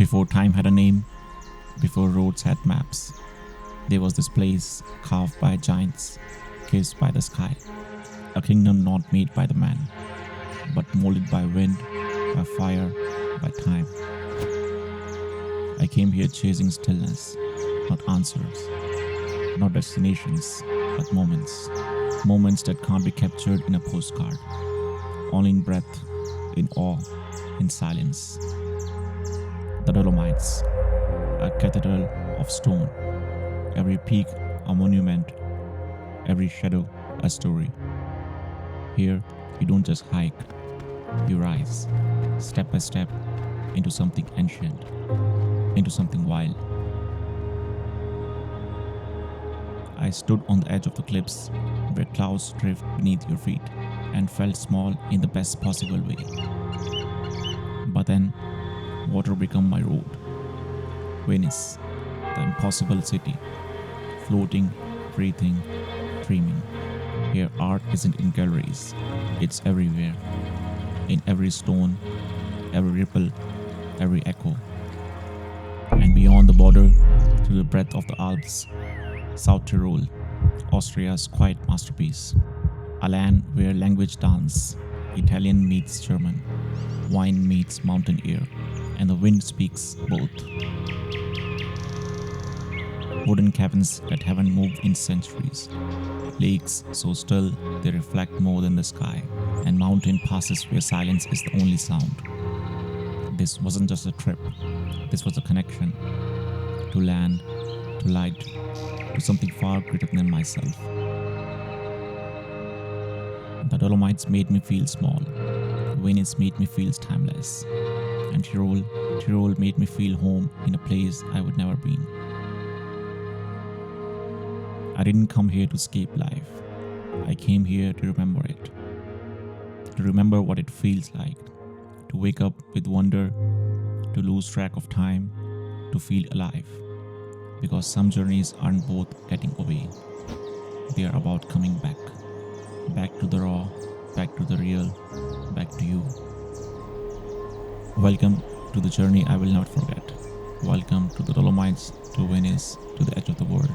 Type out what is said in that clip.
Before time had a name, before roads had maps, there was this place carved by giants, kissed by the sky. A kingdom not made by the man, but molded by wind, by fire, by time. I came here chasing stillness, not answers, not destinations, but moments. Moments that can't be captured in a postcard, only in breath, in awe, in silence. The Dolomites, a cathedral of stone, every peak a monument, every shadow a story. Here, you don't just hike, you rise, step by step, into something ancient, into something wild. I stood on the edge of the cliffs where clouds drift beneath your feet and felt small in the best possible way. But then, water became my road. Venice, the impossible city, floating, breathing, dreaming. Here art isn't in galleries, it's everywhere. In every stone, every ripple, every echo. And beyond the border, through the breadth of the Alps, South Tyrol, Austria's quiet masterpiece. A land where language dance, Italian meets German, wine meets mountain air, and the wind speaks both. Wooden cabins that haven't moved in centuries, lakes so still they reflect more than the sky, and mountain passes where silence is the only sound. This wasn't just a trip, this was a connection to land, to light, to something far greater than myself. The Dolomites made me feel small, Venice made me feel timeless, and Tyrol made me feel home in a place I would never been. I didn't come here to escape life. I came here to remember it. To remember what it feels like. To wake up with wonder. To lose track of time. To feel alive. Because some journeys aren't both getting away. They are about coming back. Back to the raw. Back to the real. Back to you. Welcome to the journey I will not forget. Welcome to the Dolomites, to Venice, to the edge of the world.